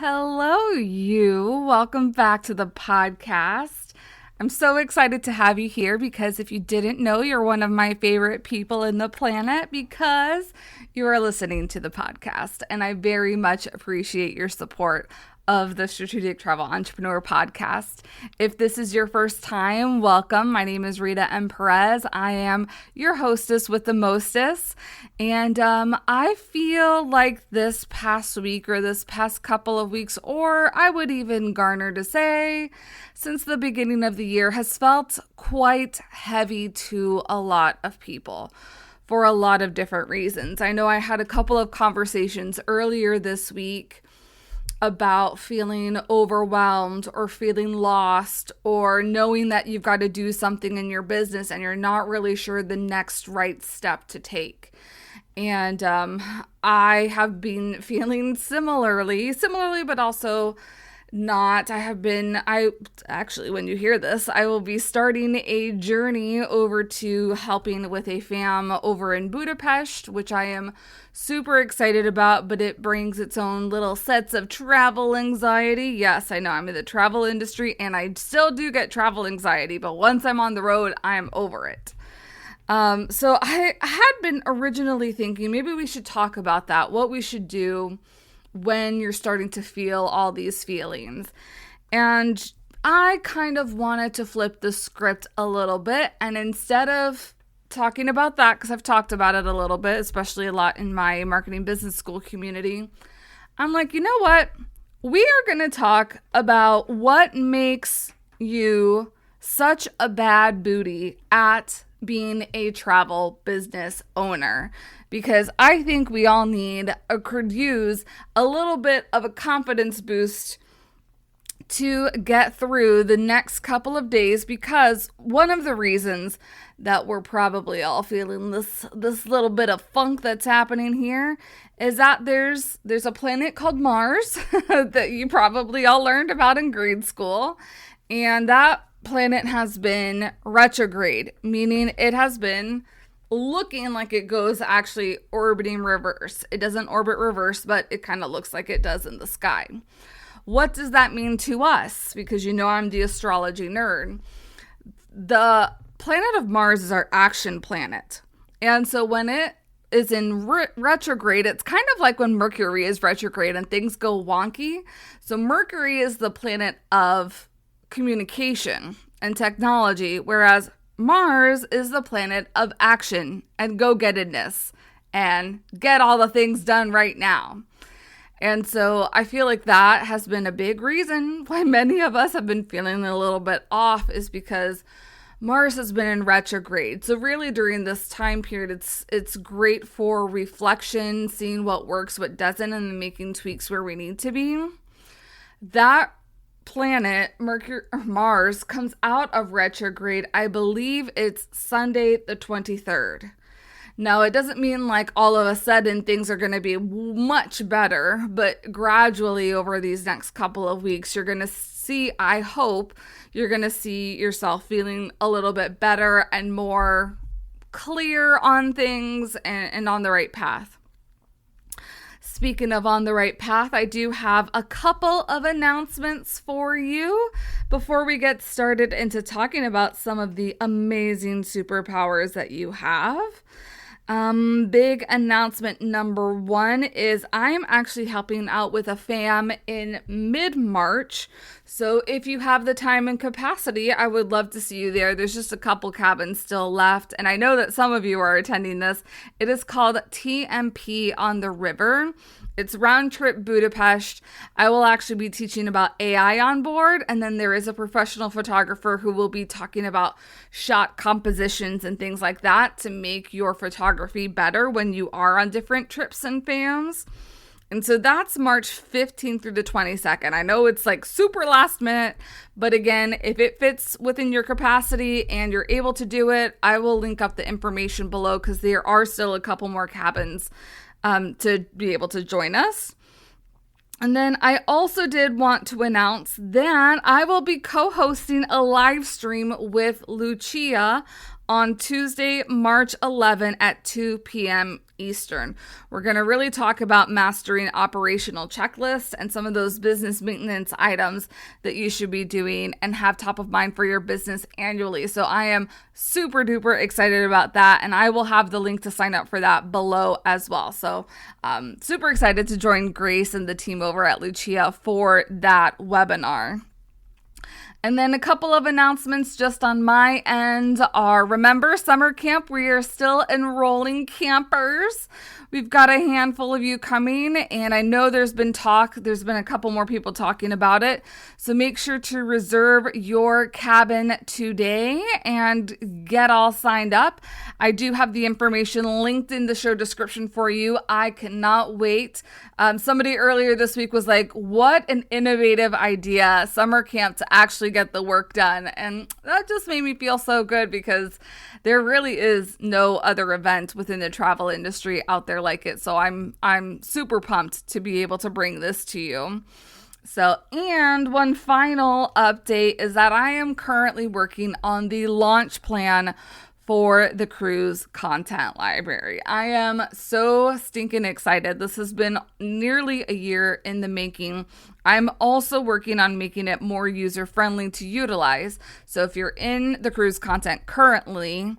Hello, you. Welcome back to the podcast. I'm so excited to have you here because if you didn't know, you're one of my favorite people in the planet because you are listening to the podcast. And I very much appreciate your support of the Strategic Travel Entrepreneur podcast. If this is your first time, welcome. My name is Rita M. Perez. I am your hostess with the mostest. And I feel like this past week or this past couple of weeks, or I would even garner to say, since the beginning of the year has felt quite heavy to a lot of people for a lot of different reasons. I know I had a couple of conversations earlier this week about feeling overwhelmed or feeling lost or knowing that you've got to do something in your business and you're not really sure the next right step to take. And I have been feeling similarly, but also not. I actually, when you hear this, I will be starting a journey over to helping with a fam over in Budapest, which I am super excited about, but it brings its own little sets of travel anxiety. Yes, I know I'm in the travel industry and I still do get travel anxiety, but once I'm on the road, I'm over it. So I had been originally thinking maybe we should talk about that, what we should do when you're starting to feel all these feelings. And I kind of wanted to flip the script a little bit. And instead of talking about that, because I've talked about it a little bit, especially a lot in my marketing business school community, I'm like, you know what? We are going to talk about what makes you such a bad booty at being a travel business owner, because I think we all could use a little bit of a confidence boost to get through the next couple of days, because one of the reasons that we're probably all feeling this little bit of funk that's happening here is that there's a planet called Mars that you probably all learned about in grade school, and that planet has been retrograde, meaning it has been looking like it goes actually orbiting reverse. It doesn't orbit reverse, but it kind of looks like it does in the sky. What does that mean to us? Because you know I'm the astrology nerd. The planet of Mars is our action planet. And so when it is in retrograde, it's kind of like when Mercury is retrograde and things go wonky. So Mercury is the planet of communication and technology, whereas Mars is the planet of action and go-gettedness and get all the things done right now. And so I feel like that has been a big reason why many of us have been feeling a little bit off, is because Mars has been in retrograde. So really during this time period, it's great for reflection, seeing what works, what doesn't, and making tweaks where we need to be. That planet, Mars, comes out of retrograde, I believe it's Sunday the 23rd. Now, it doesn't mean like all of a sudden things are going to be much better, but gradually over these next couple of weeks, you're going to see, I hope, you're going to see yourself feeling a little bit better and more clear on things and on the right path. Speaking of on the right path, I do have a couple of announcements for you before we get started into talking about some of the amazing superpowers that you have. Big announcement number one is I am actually helping out with a fam in mid-March. So if you have the time and capacity, I would love to see you there. There's just a couple cabins still left, and I know that some of you are attending this. It is called TMP on the River. It's round trip Budapest. I will actually be teaching about AI on board, and then there is a professional photographer who will be talking about shot compositions and things like that to make your photography better when you are on different trips and fams. And so that's March 15th through the 22nd. I know it's like super last minute, but again, if it fits within your capacity and you're able to do it, I will link up the information below because there are still a couple more cabins to be able to join us. And then I also did want to announce that I will be co-hosting a live stream with Lucia on Tuesday, March 11 at 2 p.m. Eastern. We're going to really talk about mastering operational checklists and some of those business maintenance items that you should be doing and have top of mind for your business annually. So I am super duper excited about that, and I will have the link to sign up for that below as well. So super excited to join Grace and the team over at Lucia for that webinar. And then a couple of announcements just on my end are, remember summer camp, we are still enrolling campers. We've got a handful of you coming, and I know there's been a couple more people talking about it. So make sure to reserve your cabin today and get all signed up. I do have the information linked in the show description for you. I cannot wait. Somebody earlier this week was like, what an innovative idea, summer camp to actually get the work done. And that just made me feel so good because there really is no other event within the travel industry out there like it. So I'm super pumped to be able to bring this to you. So, and one final update is that I am currently working on the launch plan for the cruise content library. I am so stinking excited. This has been nearly a year in the making. I'm also working on making it more user-friendly to utilize. So if you're in the cruise content currently,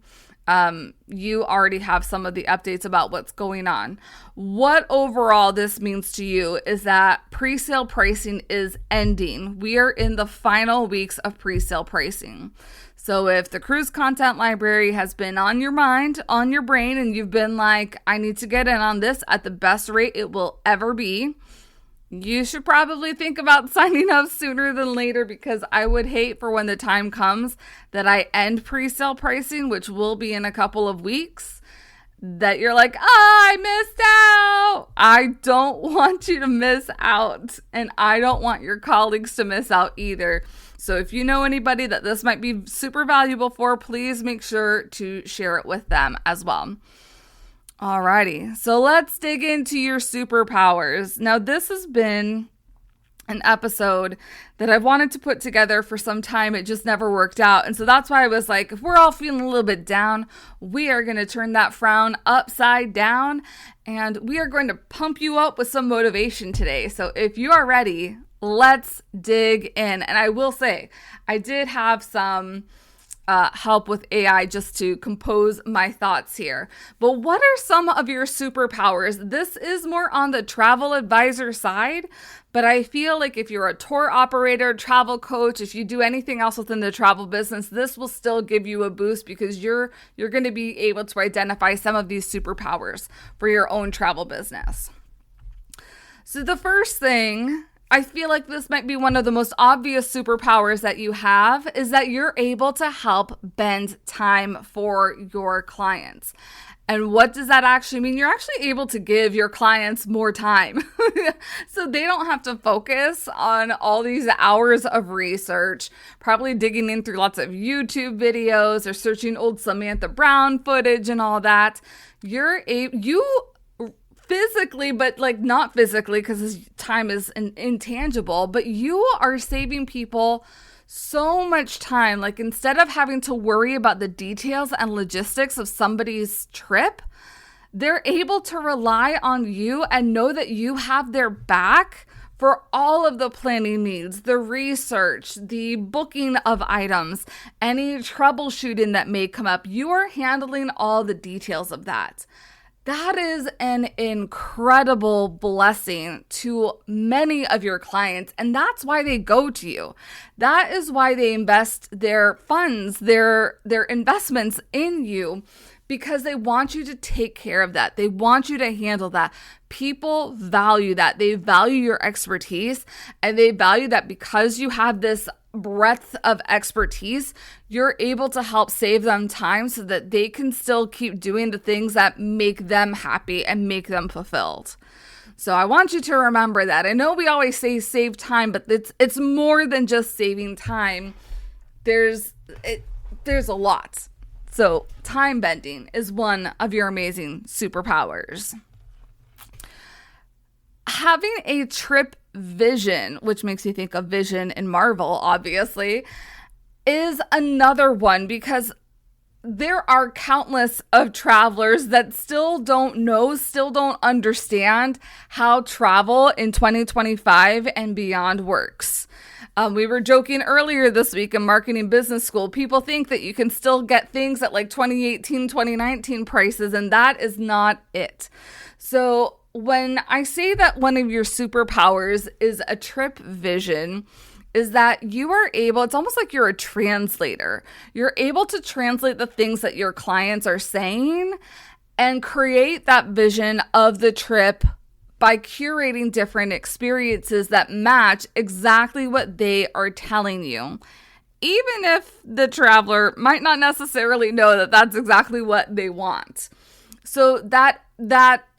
you already have some of the updates about what's going on. What overall this means to you is that pre-sale pricing is ending. We are in the final weeks of pre-sale pricing. So if the cruise content library has been on your mind, on your brain, and you've been like, I need to get in on this at the best rate it will ever be, you should probably think about signing up sooner than later, because I would hate for when the time comes that I end pre-sale pricing, which will be in a couple of weeks, that you're like, I missed out. I don't want you to miss out, and I don't want your colleagues to miss out either. So if you know anybody that this might be super valuable for, please make sure to share it with them as well. Alrighty, so let's dig into your superpowers. Now, this has been an episode that I've wanted to put together for some time. It just never worked out. And so that's why I was like, if we're all feeling a little bit down, we are going to turn that frown upside down, and we are going to pump you up with some motivation today. So if you are ready, let's dig in. And I will say, I did have some help with AI just to compose my thoughts here. But what are some of your superpowers? This is more on the travel advisor side, but I feel like if you're a tour operator, travel coach, if you do anything else within the travel business, this will still give you a boost, because you're going to be able to identify some of these superpowers for your own travel business. So the first thing, I feel like this might be one of the most obvious superpowers that you have, is that you're able to help bend time for your clients. And what does that actually mean? You're actually able to give your clients more time. So they don't have to focus on all these hours of research, probably digging in through lots of YouTube videos or searching old Samantha Brown footage and all that. You physically, but like not physically, because time is intangible, but you are saving people so much time. Like, instead of having to worry about the details and logistics of somebody's trip, they're able to rely on you and know that you have their back for all of the planning needs, the research, the booking of items, any troubleshooting that may come up. You are handling all the details of that. That is an incredible blessing to many of your clients, and that's why they go to you. That is why they invest their funds, their investments in you, because they want you to take care of that. They want you to handle that. People value that. They value your expertise, and they value that because you have this breadth of expertise, you're able to help save them time so that they can still keep doing the things that make them happy and make them fulfilled. So I want you to remember that. I know we always say save time, but it's more than just saving time. There's a lot. So time bending is one of your amazing superpowers. Having a trip vision, which makes me think of Vision in Marvel, obviously, is another one, because there are countless of travelers that still don't know, still don't understand how travel in 2025 and beyond works. We were joking earlier this week in marketing business school. People think that you can still get things at like 2018, 2019 prices, and that is not it. So when I say that one of your superpowers is a trip vision, is that you are able, it's almost like you're a translator. You're able to translate the things that your clients are saying and create that vision of the trip by curating different experiences that match exactly what they are telling you. Even if the traveler might not necessarily know that that's exactly what they want. So that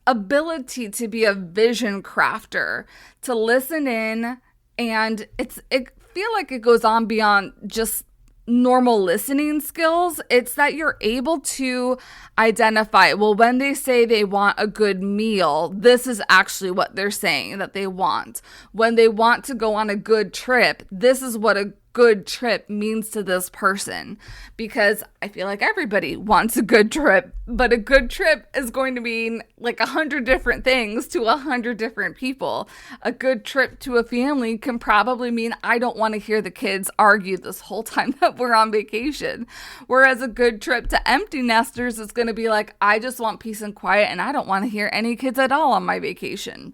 ability to be a vision crafter, to listen in, and it feel like it goes on beyond just normal listening skills. It's that you're able to identify, well, when they say they want a good meal, this is actually what they're saying that they want. When they want to go on a good trip, this is what a good trip means to this person. Because I feel like everybody wants a good trip, but a good trip is going to mean like 100 different things to 100 different people. A good trip to a family can probably mean I don't want to hear the kids argue this whole time that we're on vacation. Whereas a good trip to empty nesters is going to be like, I just want peace and quiet and I don't want to hear any kids at all on my vacation.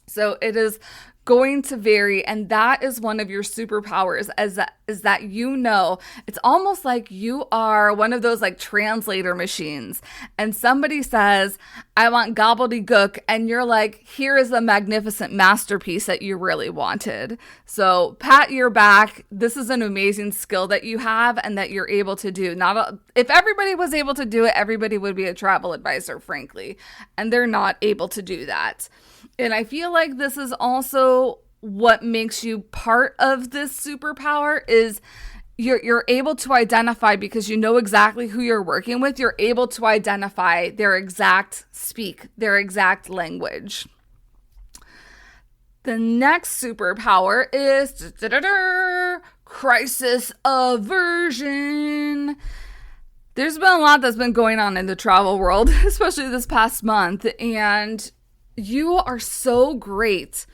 So it is going to vary, and that is one of your superpowers, is that you know, it's almost like you are one of those like translator machines, and somebody says, I want gobbledygook, and you're like, here is a magnificent masterpiece that you really wanted. So pat your back. This is an amazing skill that you have and that you're able to do. If everybody was able to do it, everybody would be a travel advisor, frankly, and they're not able to do that. And I feel like this is also what makes you part of this superpower is you're able to identify, because you know exactly who you're working with, you're able to identify their exact speak, their exact language. The next superpower is crisis aversion. There's been a lot that's been going on in the travel world, especially this past month, and you are so great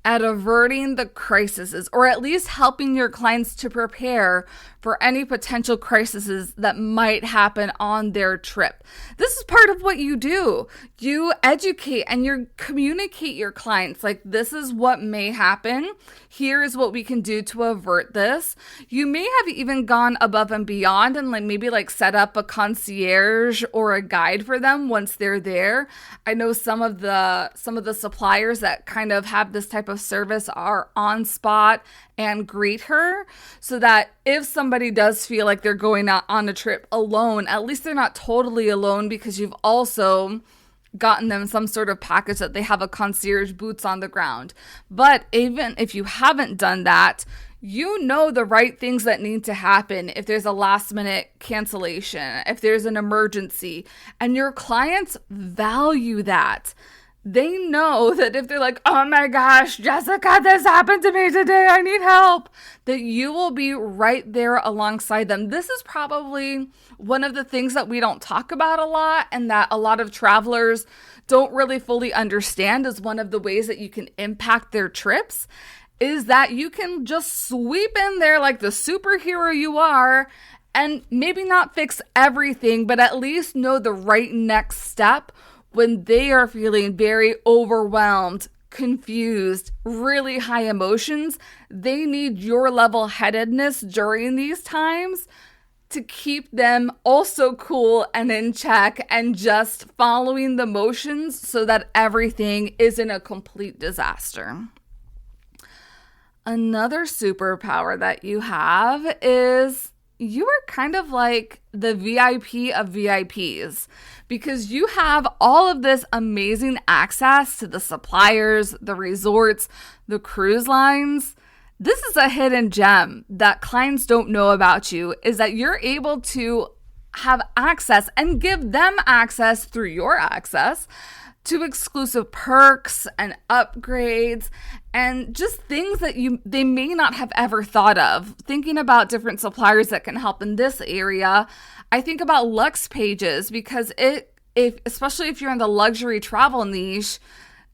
at averting the crises, or at least helping your clients to prepare for any potential crises that might happen on their trip. This is part of what you do. You educate and you communicate your clients like, this is what may happen. Here is what we can do to avert this. You may have even gone above and beyond and maybe set up a concierge or a guide for them once they're there. I know some of the suppliers that kind of have this type of service are on spot and greet her, so that if somebody does feel like they're going out on a trip alone, at least they're not totally alone, because you've also gotten them some sort of package that they have a concierge, boots on the ground. But even if you haven't done that, you know the right things that need to happen if there's a last minute cancellation, if there's an emergency, and your clients value that. They know that if they're like, oh my gosh, Jessica, this happened to me today, I need help, that you will be right there alongside them. This is probably one of the things that we don't talk about a lot, and that a lot of travelers don't really fully understand is one of the ways that you can impact their trips, is that you can just sweep in there like the superhero you are, and maybe not fix everything, but at least know the right next step when they are feeling very overwhelmed, confused, really high emotions. They need your level-headedness during these times to keep them also cool and in check and just following the motions so that everything isn't a complete disaster. Another superpower that you have is you are kind of like the VIP of VIPs, because you have all of this amazing access to the suppliers, the resorts, the cruise lines. This is a hidden gem that clients don't know about you, is that you're able to have access and give them access through your access to exclusive perks and upgrades and just things that they may not have ever thought of. Thinking about different suppliers that can help in this area, I think about Lux Pages because especially if you're in the luxury travel niche,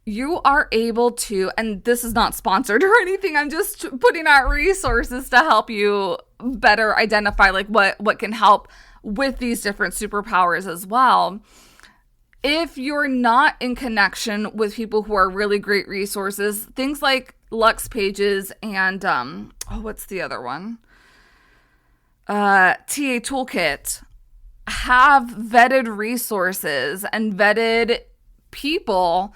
you are able to, and this is not sponsored or anything, I'm just putting out resources to help you better identify like what can help with these different superpowers as well. If you're not in connection with people who are really great resources, things like Lux Pages and what's the other one? TA Toolkit have vetted resources and vetted people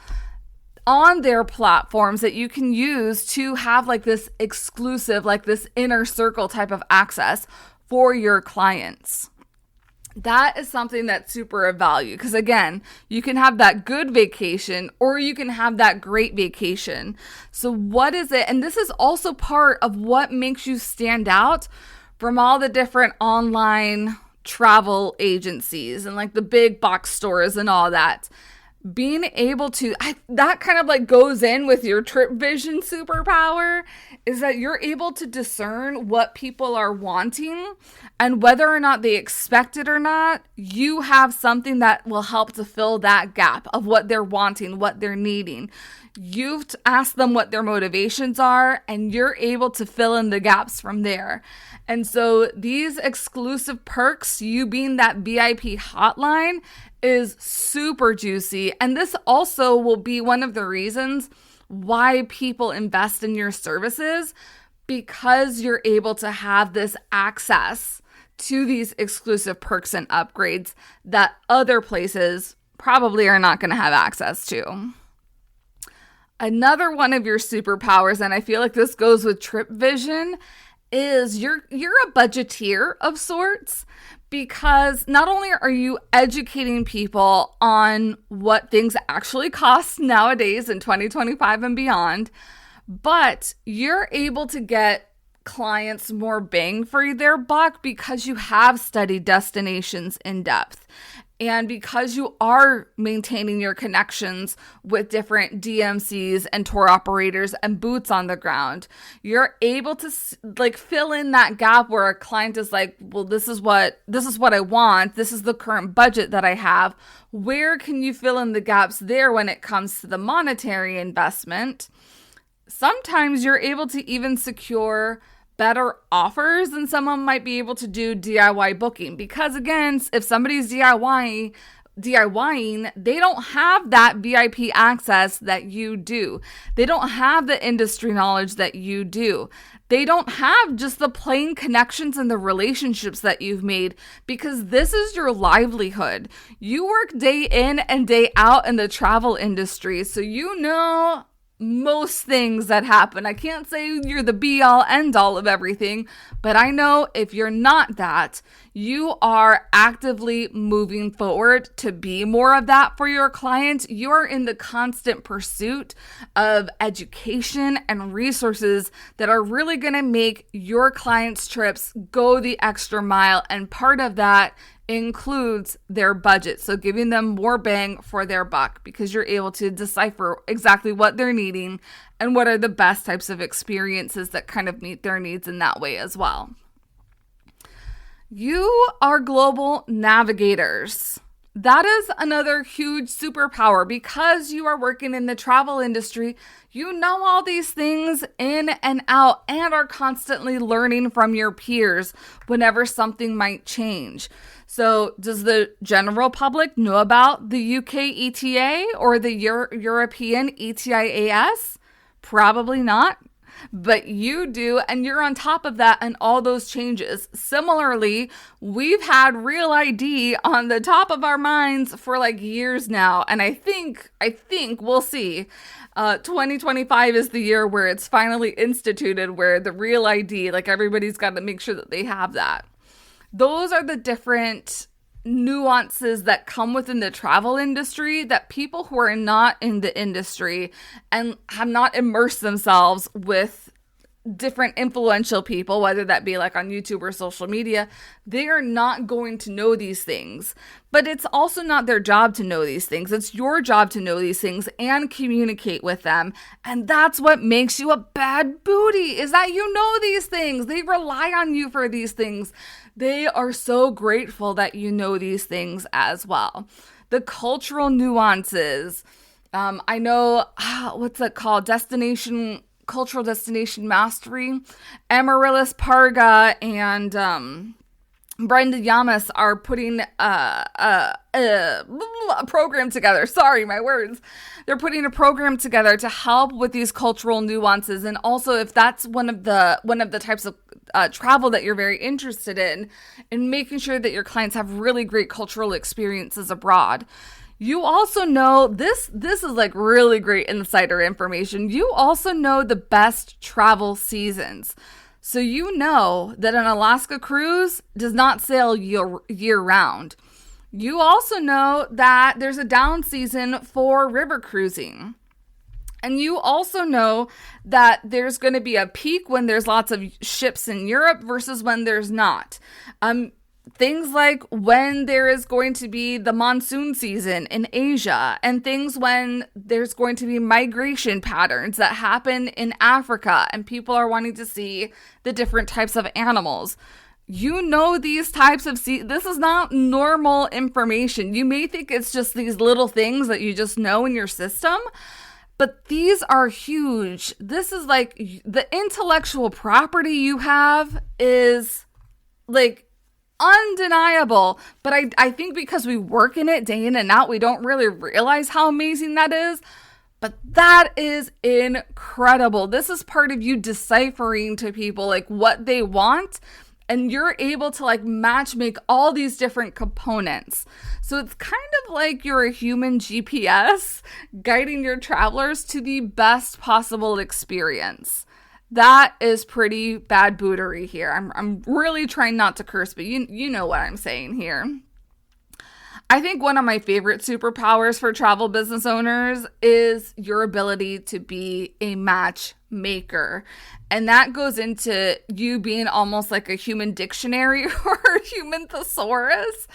on their platforms that you can use to have like this exclusive, like this inner circle type of access for your clients. That is something that's super of value because, again, you can have that good vacation or you can have that great vacation. So what is it? And this is also part of what makes you stand out from all the different online travel agencies and like the big box stores and all that. Being able to, that kind of like goes in with your trip vision superpower, is that you're able to discern what people are wanting and whether or not they expect it or not, you have something that will help to fill that gap of what they're wanting, what they're needing. You've asked them what their motivations are and you're able to fill in the gaps from there. And so these exclusive perks, you being that VIP hotline, is super juicy. And this also will be one of the reasons why people invest in your services, because you're able to have this access to these exclusive perks and upgrades that other places probably are not going to have access to. Another one of your superpowers, and I feel like this goes with Trip Vision, is you're a budgeteer of sorts, because not only are you educating people on what things actually cost nowadays in 2025 and beyond, but you're able to get clients more bang for their buck because you have studied destinations in depth. And because you are maintaining your connections with different DMCs and tour operators and boots on the ground, you're able to like fill in that gap where a client is like, well, this is what I want. This is the current budget that I have. Where can you fill in the gaps there when it comes to the monetary investment? Sometimes you're able to even secure better offers than someone might be able to do DIY booking. Because again, if somebody's DIYing, they don't have that VIP access that you do. They don't have the industry knowledge that you do. They don't have just the plain connections and the relationships that you've made, because this is your livelihood. You work day in and day out in the travel industry, so you know most things that happen. I can't say you're the be all end all of everything, but I know if you're not that, you are actively moving forward to be more of that for your client. You're in the constant pursuit of education and resources that are really going to make your clients' trips go the extra mile. And part of that includes their budget. So giving them more bang for their buck, because you're able to decipher exactly what they're needing and what are the best types of experiences that kind of meet their needs in that way as well. You are global navigators. That is another huge superpower. Because you are working in the travel industry, you know all these things in and out and are constantly learning from your peers whenever something might change. So does the general public know about the UK ETA or the European ETIAS? Probably not. But you do, and you're on top of that and all those changes. Similarly, we've had Real ID on the top of our minds for like years now, and I think we'll see. 2025 is the year where it's finally instituted, where the Real ID, like everybody's got to make sure that they have that. Those are the different nuances that come within the travel industry that people who are not in the industry and have not immersed themselves with different influential people, whether that be like on YouTube or social media, they are not going to know these things. But it's also not their job to know these things. It's your job to know these things and communicate with them. And that's what makes you a bad booty, is that you know these things. They rely on you for these things. They are so grateful that you know these things as well. The cultural nuances. I know, what's it called? Cultural destination mastery. Amaryllis Parga and Brenda Yamas are putting a program together. Sorry, my words. They're putting a program together to help with these cultural nuances, and also if that's one of the types of travel that you're very interested in making sure that your clients have really great cultural experiences abroad. You also know, this is like really great insider information. You also know the best travel seasons. So you know that an Alaska cruise does not sail year round. You also know that there's a down season for river cruising. And you also know that there's going to be a peak when there's lots of ships in Europe versus when there's not. Things like when there is going to be the monsoon season in Asia, and things when there's going to be migration patterns that happen in Africa and people are wanting to see the different types of animals. You know these types of this is not normal information. You may think it's just these little things that you just know in your system, but these are huge. This is like the intellectual property you have is like undeniable, but I think because we work in it day in and out, we don't really realize how amazing that is. But that is incredible. This is part of you deciphering to people like what they want, and you're able to like match make all these different components. So it's kind of like you're a human GPS guiding your travelers to the best possible experience. That is pretty bad bootery here. I'm really trying not to curse, but you know what I'm saying here. I think one of my favorite superpowers for travel business owners is your ability to be a matchmaker. And that goes into you being almost like a human dictionary or a human thesaurus,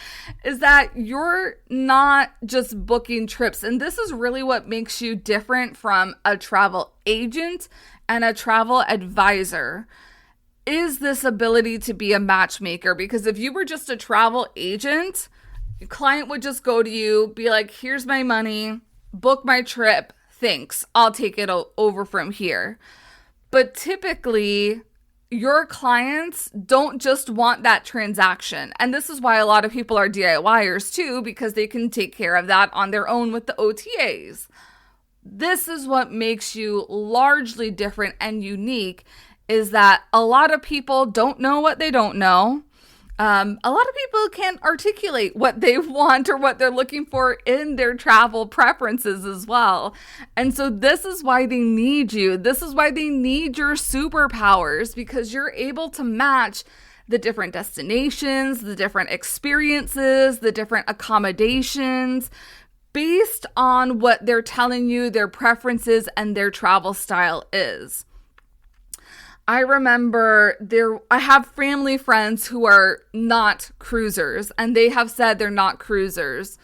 is that you're not just booking trips. And this is really what makes you different from a travel agent and a travel advisor, is this ability to be a matchmaker. Because if you were just a travel agent, your client would just go to you, be like, here's my money, book my trip, thanks, I'll take it over from here. But typically, your clients don't just want that transaction. And this is why a lot of people are DIYers too, because they can take care of that on their own with the OTAs. This is what makes you largely different and unique, is that a lot of people don't know what they don't know. A lot of people can't articulate what they want or what they're looking for in their travel preferences as well. And so this is why they need you. This is why they need your superpowers, because you're able to match the different destinations, the different experiences, the different accommodations, based on what they're telling you their preferences and their travel style is. I remember I have family friends who are not cruisers, and they have said they're not cruisers.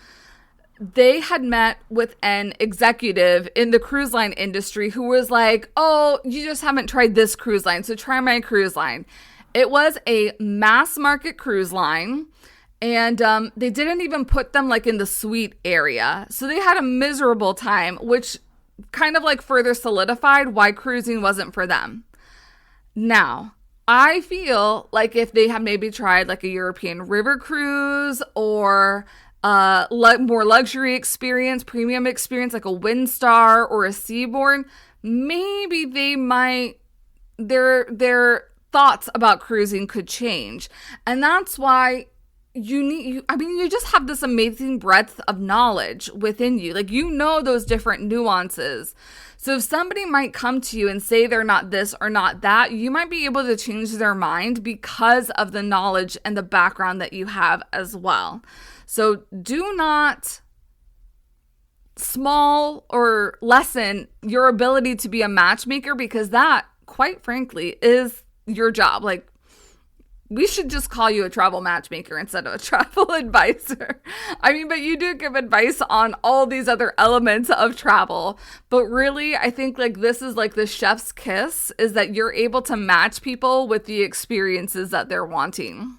They had met with an executive in the cruise line industry who was like, oh, you just haven't tried this cruise line, so try my cruise line. It was a mass market cruise line. And they didn't even put them like in the suite area. So they had a miserable time, which kind of like further solidified why cruising wasn't for them. Now, I feel like if they have maybe tried like a European river cruise or more luxury experience, premium experience, like a Windstar or a Seabourn, maybe they might, their thoughts about cruising could change. And that's why you just have this amazing breadth of knowledge within you. Like, you know those different nuances. So if somebody might come to you and say they're not this or not that, you might be able to change their mind because of the knowledge and the background that you have as well. So do not small or lessen your ability to be a matchmaker, because that quite frankly, is your job. Like, we should just call you a travel matchmaker instead of a travel advisor. I mean, but you do give advice on all these other elements of travel. But really, I think like this is like the chef's kiss, is that you're able to match people with the experiences that they're wanting.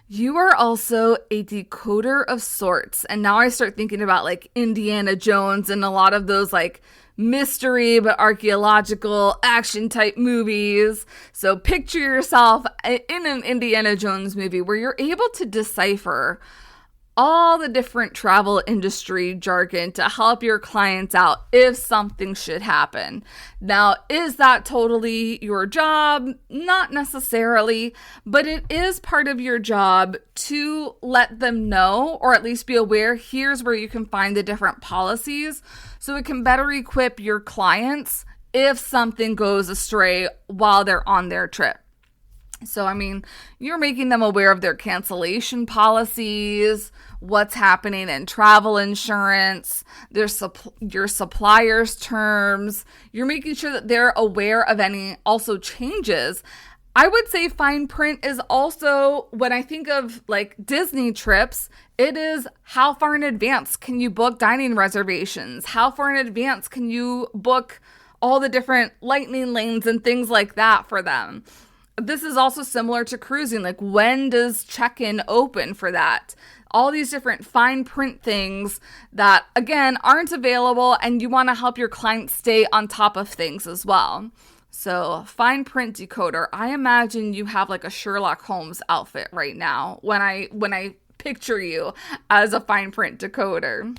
You are also a decoder of sorts. And now I start thinking about like Indiana Jones and a lot of those like mystery but archaeological action type movies. So picture yourself in an Indiana Jones movie where you're able to decipher all the different travel industry jargon to help your clients out if something should happen. Now, is that totally your job? Not necessarily, but it is part of your job to let them know, or at least be aware, here's where you can find the different policies so it can better equip your clients if something goes astray while they're on their trip. So, I mean, you're making them aware of their cancellation policies, what's happening in travel insurance, your supplier's terms. You're making sure that they're aware of any also changes. I would say fine print is also, when I think of like Disney trips, it is how far in advance can you book dining reservations? How far in advance can you book all the different lightning lanes and things like that for them? This is also similar to cruising. Like, when does check-in open for that? All these different fine print things that, again, aren't available, and you want to help your clients stay on top of things as well. So, fine print decoder. I imagine you have like a Sherlock Holmes outfit right now when I picture you as a fine print decoder.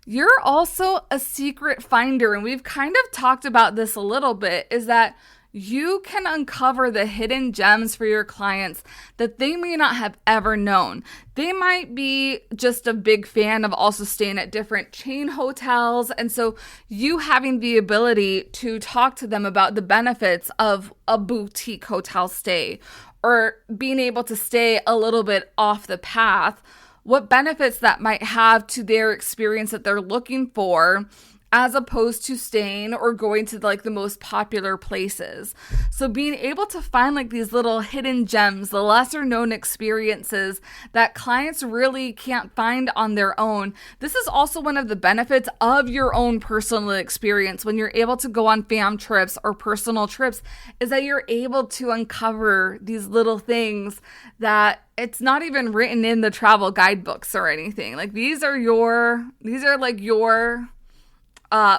You're also a secret finder, and we've kind of talked about this a little bit, is that you can uncover the hidden gems for your clients that they may not have ever known. They might be just a big fan of also staying at different chain hotels. And so you having the ability to talk to them about the benefits of a boutique hotel stay, or being able to stay a little bit off the path, what benefits that might have to their experience that they're looking for, as opposed to staying or going to like the most popular places. So being able to find like these little hidden gems, the lesser known experiences that clients really can't find on their own. This is also one of the benefits of your own personal experience when you're able to go on fam trips or personal trips, is that you're able to uncover these little things that it's not even written in the travel guidebooks or anything. Like these are like your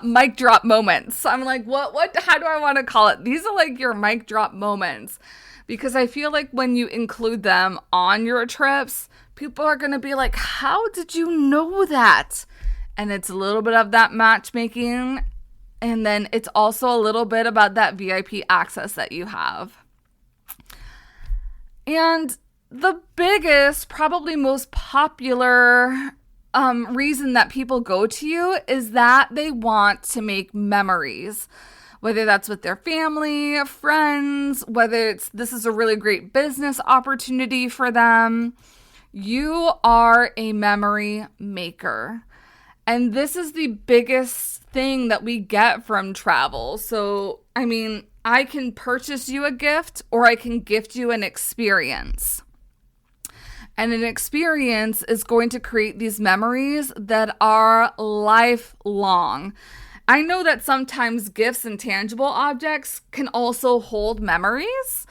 mic drop moments. I'm like, how do I want to call it? These are like your mic drop moments, because I feel like when you include them on your trips, people are going to be like, how did you know that? And it's a little bit of that matchmaking. And then it's also a little bit about that VIP access that you have. And the biggest, probably most popular reason that people go to you is that they want to make memories, whether that's with their family, friends, whether this is a really great business opportunity for them. You are a memory maker. And this is the biggest thing that we get from travel. So, I mean, I can purchase you a gift, or I can gift you an experience. And an experience is going to create these memories that are lifelong. I know that sometimes gifts and tangible objects can also hold memories,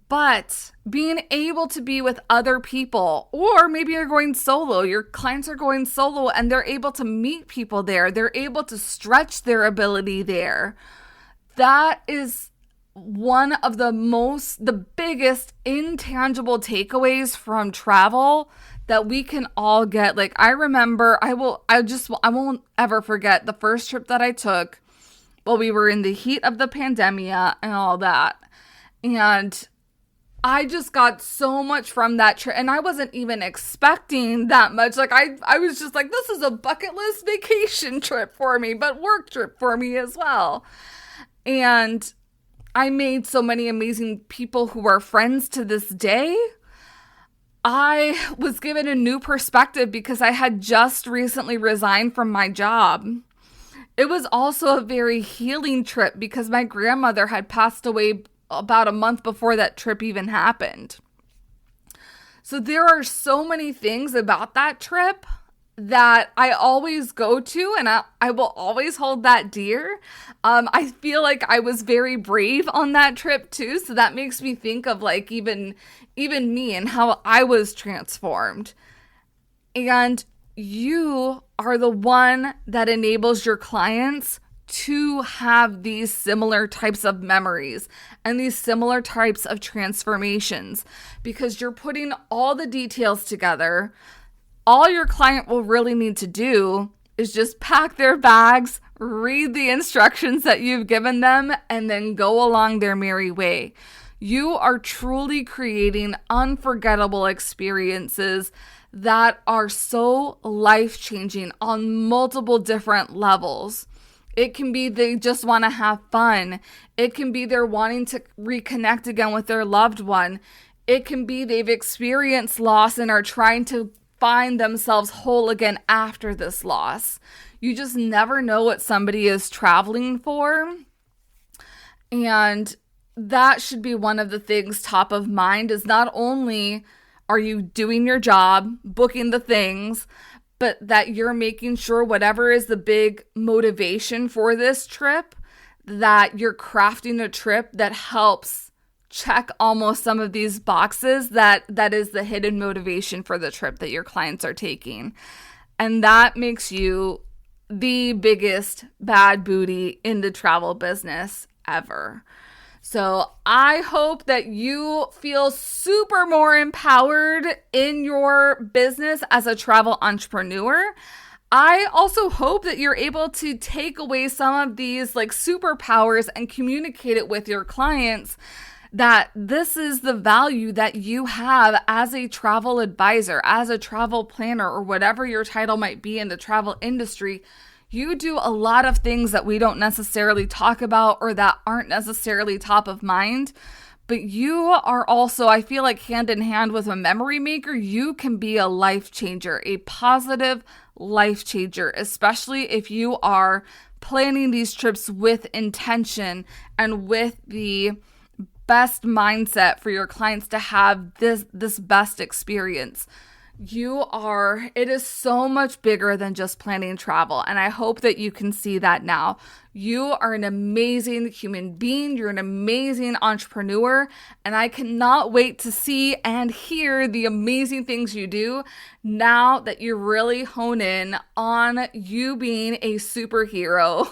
but being able to be with other people, or maybe you're going solo, your clients are going solo and they're able to meet people there, they're able to stretch their ability there. That is one of the biggest intangible takeaways from travel that we can all get. Like, I remember, I won't ever forget the first trip that I took while we were in the heat of the pandemic and all that. And I just got so much from that trip, and I wasn't even expecting that much. Like, I was just like, this is a bucket list vacation trip for me, but work trip for me as well. And I made so many amazing people who are friends to this day. I was given a new perspective because I had just recently resigned from my job. It was also a very healing trip because my grandmother had passed away about a month before that trip even happened. So there are so many things about that trip that I always go to, and I will always hold that dear. I feel like I was very brave on that trip too, so that makes me think of like even me and how I was transformed. And you are the one that enables your clients to have these similar types of memories and these similar types of transformations because you're putting all the details together. All your client will really need to do is just pack their bags, read the instructions that you've given them, and then go along their merry way. You are truly creating unforgettable experiences that are so life-changing on multiple different levels. It can be they just want to have fun. It can be they're wanting to reconnect again with their loved one. It can be they've experienced loss and are trying to find themselves whole again after this loss. You just never know what somebody is traveling for. And that should be one of the things top of mind is not only are you doing your job, booking the things, but that you're making sure whatever is the big motivation for this trip, that you're crafting a trip that helps check almost some of these boxes that is the hidden motivation for the trip that your clients are taking. And that makes you the biggest bad booty in the travel business ever. So I hope that you feel super more empowered in your business as a travel entrepreneur. I also hope that you're able to take away some of these like superpowers and communicate it with your clients that this is the value that you have as a travel advisor, as a travel planner, or whatever your title might be in the travel industry. You do a lot of things that we don't necessarily talk about or that aren't necessarily top of mind, but you are also, I feel like hand in hand with a memory maker, you can be a life changer, a positive life changer, especially if you are planning these trips with intention and with the best mindset for your clients to have this best experience. It is so much bigger than just planning travel. And I hope that you can see that now. You are an amazing human being. You're an amazing entrepreneur. And I cannot wait to see and hear the amazing things you do now that you really hone in on you being a superhero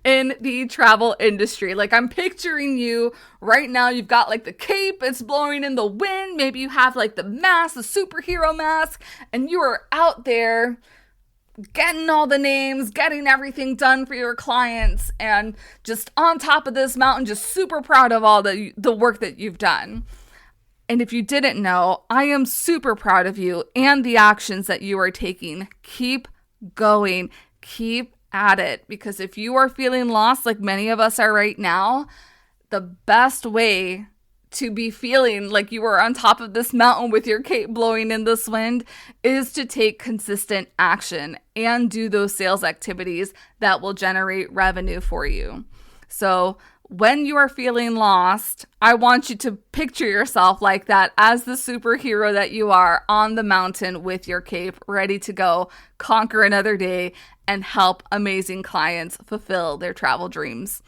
in the travel industry. Like I'm picturing you right now. You've got like the cape, it's blowing in the wind. Maybe you have like the mask, the superhero mask, and you are out there getting all the names, getting everything done for your clients, and just on top of this mountain, just super proud of all the work that you've done. And if you didn't know, I am super proud of you and the actions that you are taking. Keep going, keep at it, because if you are feeling lost like many of us are right now, the best way to be feeling like you are on top of this mountain with your cape blowing in this wind is to take consistent action and do those sales activities that will generate revenue for you. So when you are feeling lost, I want you to picture yourself like that as the superhero that you are on the mountain with your cape, ready to go conquer another day and help amazing clients fulfill their travel dreams.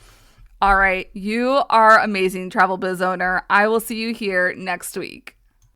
All right, you are amazing, travel biz owner. I will see you here next week.